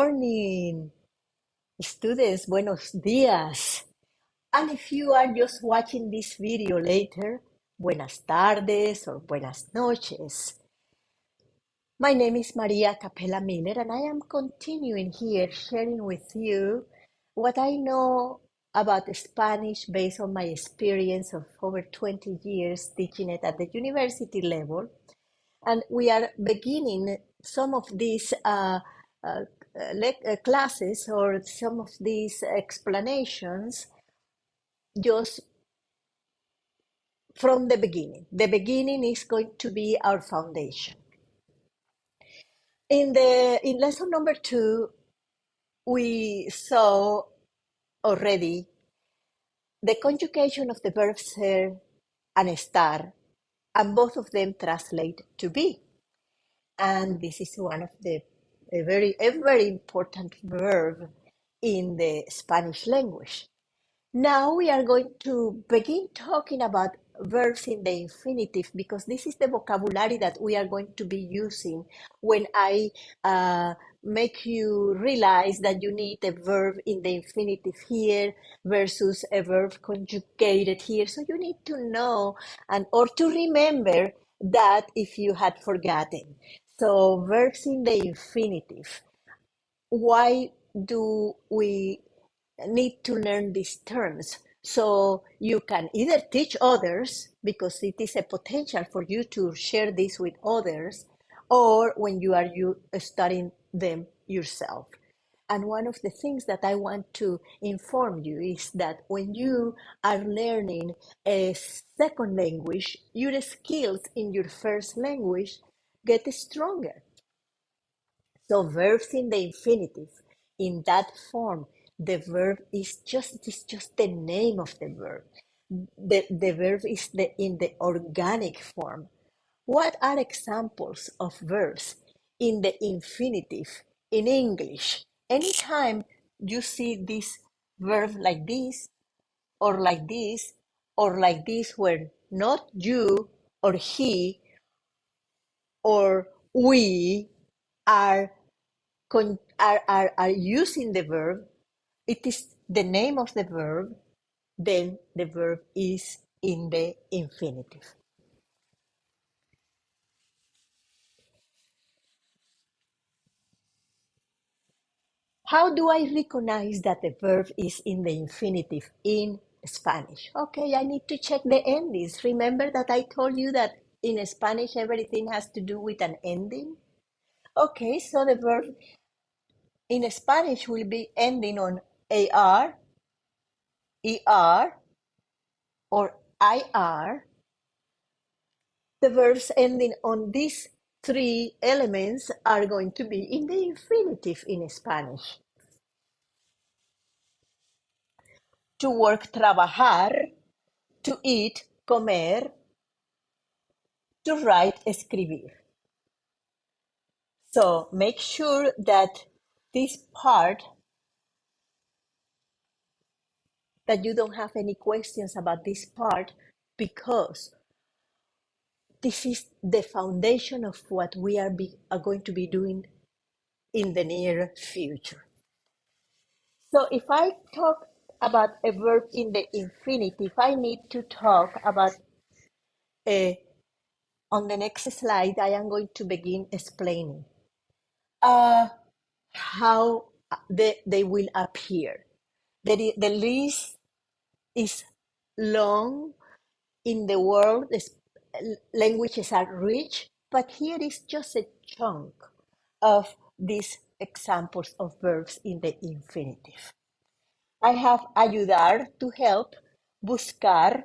morning, students. Buenos días. And if you are just watching this video later, buenas tardes or buenas noches. My name is Maria Capella-Miller, and I am continuing here sharing with you what I know about Spanish based on my experience of over 20 years teaching it at the university level. And we are beginning some of these uh, classes or some of these explanations just from the beginning. The beginning is going to be our foundation. In lesson number 2, we saw already the conjugation of the verb ser and estar, and both of them translate to be. And this is one of the a very important verb in the Spanish language. Now we are going to begin talking about verbs in the infinitive, because this is the vocabulary that we are going to be using when I make you realize that you need a verb in the infinitive here versus a verb conjugated here. So you need to know or to remember that if you had forgotten. So verbs in the infinitive. Why do we need to learn these terms? So you can either teach others, because it is a potential for you to share this with others, or when you are studying them yourself. And one of the things that I want to inform you is that when you are learning a second language, your skills in your first language get stronger. So verbs in the infinitive, in that form, the verb is just the name of the verb. The verb is in the organic form. What are examples of verbs in the infinitive in English? Anytime you see this verb like this, or like this, or like this, where not you or he or we are are using the verb, it is the name of the verb, then the verb is in the infinitive. How do I recognize that the verb is in the infinitive in Spanish? Okay, I need to check the endings. Remember that I told you that in Spanish everything has to do with an ending? Okay, so the verb in Spanish will be ending on AR, ER, or IR. The verbs ending on these 3 elements are going to be in the infinitive in Spanish. To work, trabajar. To eat, comer. To write, escribir. So make sure that this part, that you don't have any questions about this part, because this is the foundation of what we are going to be doing in the near future. So if I talk about a verb in the infinitive, I need to talk about on the next slide, I am going to begin explaining how they will appear. The list is long. In the world, languages are rich, but here is just a chunk of these examples of verbs in the infinitive. I have ayudar, to help, buscar,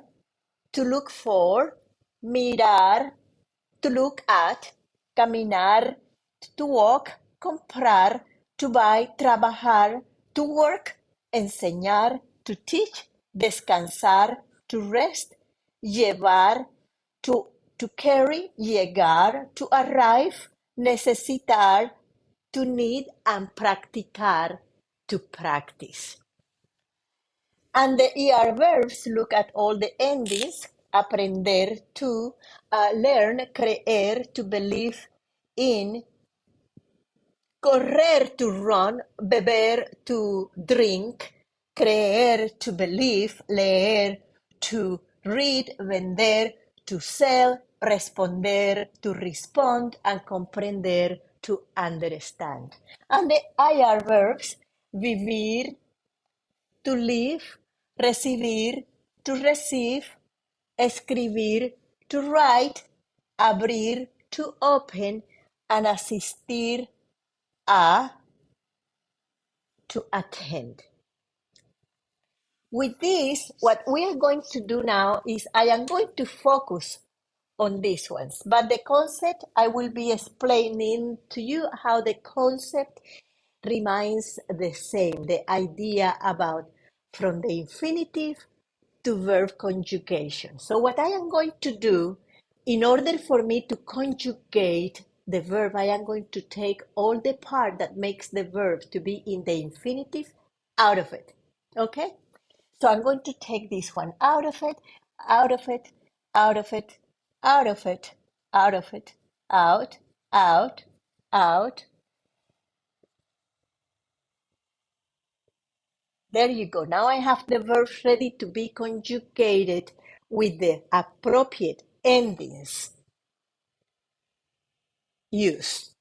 to look for, mirar, to look at, caminar, to walk, comprar, to buy, trabajar, to work, enseñar, to teach, descansar, to rest, llevar, to carry, llegar, to arrive, necesitar, to need, and practicar, to practice. And the ER verbs look at all the endings: aprender, to learn, creer, to believe in, correr to run, beber to drink, creer to believe, leer to read, vender to sell, responder to respond, and comprender to understand. And the IR verbs, vivir to live, recibir to receive, escribir to write, abrir to open, and asistir a to attend. With this, what we are going to do now is I am going to focus on these ones, but the concept I will be explaining to you how the concept remains the same, the idea about from the infinitive to verb conjugation. So what I am going to do, in order for me to conjugate the verb, I am going to take all the part that makes the verb to be in the infinitive out of it. Okay? So I'm going to take this one out of it, out of it, out of it, out of it, out of it, out, out, out. There you go. Now I have the verbs ready to be conjugated with the appropriate endings used.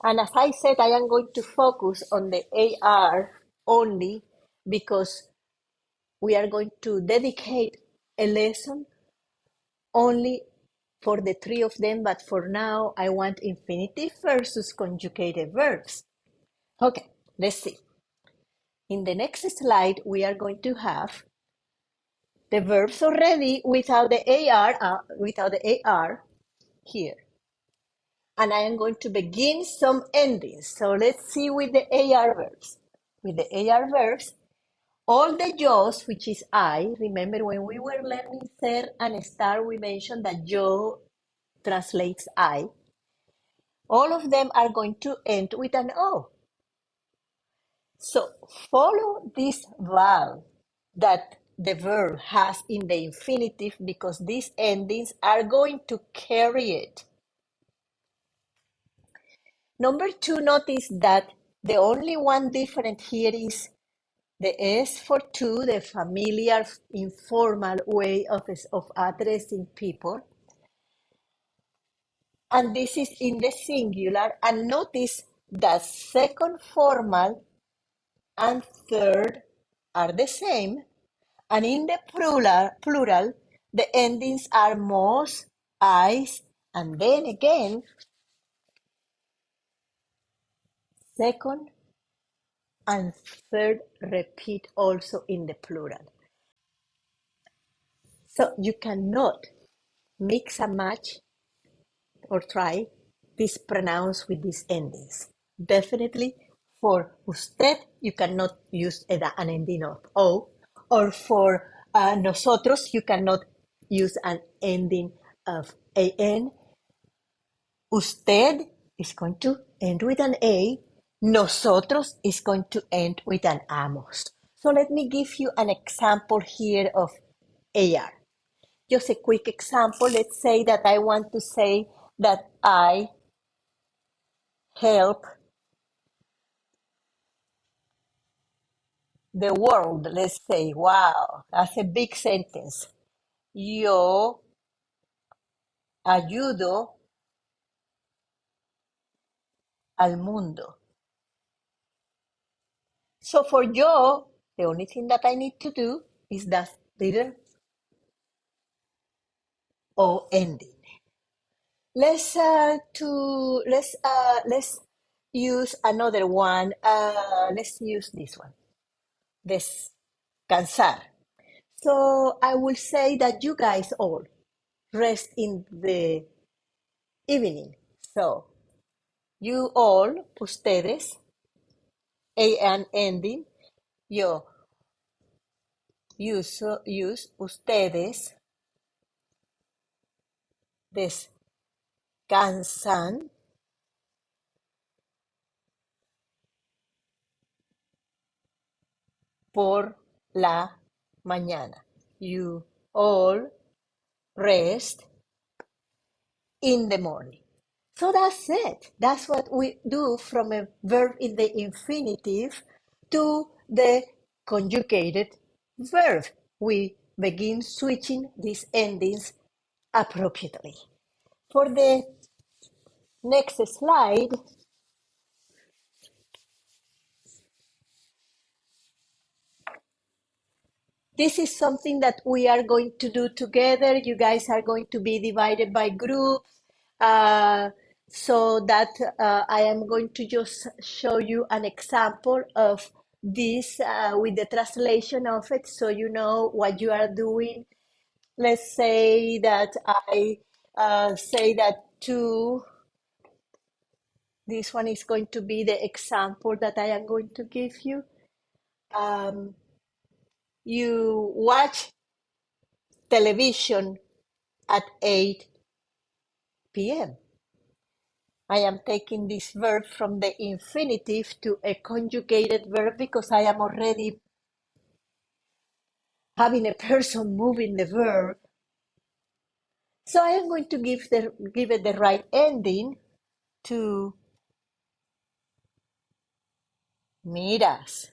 And as I said, I am going to focus on the AR only because we are going to dedicate a lesson only for the three of them, but for now, I want infinitive versus conjugated verbs. Okay, let's see. In the next slide, we are going to have the verbs already without the AR here. And I am going to begin some endings. So let's see with the AR verbs. With the AR verbs, all the yo's, which is I, remember when we were learning ser and estar, we mentioned that yo translates I. All of them are going to end with an O. So follow this vowel that the verb has in the infinitive because these endings are going to carry it. Number two, notice that the only one different here is the S for two, the familiar informal way of addressing people. And this is in the singular. And notice that second formal and third are the same. And in the plural, the endings are most, eyes, and then again, second and third repeat also in the plural. So you cannot mix and match or try this pronounce with these endings. Definitely for usted, you cannot use an ending of O, or for nosotros, you cannot use an ending of AN. Usted is going to end with an A. Nosotros is going to end with an amos. So let me give you an example here of AR. Just a quick example. Let's say that I want to say that I help the world. Let's say, wow, that's a big sentence. Yo ayudo al mundo. So for yo, the only thing that I need to do is that little O ending. Let's use another one. Let's use this one. Descansar. So I will say that you guys all rest in the evening. So you all, ustedes, an ending. Yo use ustedes descansan por la mañana. You all rest in the morning. So that's it. That's what we do from a verb in the infinitive to the conjugated verb. We begin switching these endings appropriately. For the next slide, this is something that we are going to do together. You guys are going to be divided by groups. Uh, so that I am going to just show you an example of this with the translation of it so you know what you are doing. Let's say that I say that two, this one is going to be the example that I am going to give you. Um, you watch television at 8 p.m. I am taking this verb from the infinitive to a conjugated verb because I am already having a person moving the verb. So I am going to give it the right ending to miras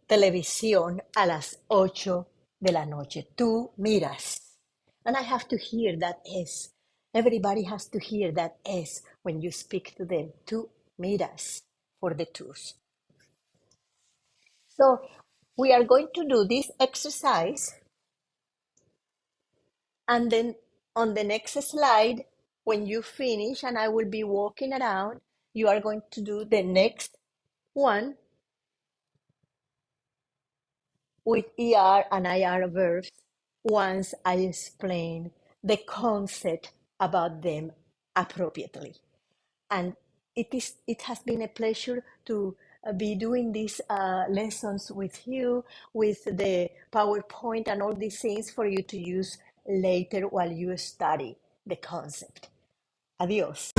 televisión a las 8 de la noche. Tú miras. And I have to hear that S. Everybody has to hear that S when you speak to them. Tú miras for the twos. So we are going to do this exercise, and then on the next slide, when you finish and I will be walking around, you are going to do the next one with ER and IR verbs once I explain the concept about them appropriately. And it has been a pleasure to be doing these lessons with you, with the PowerPoint and all these things for you to use later while you study the concept. Adios.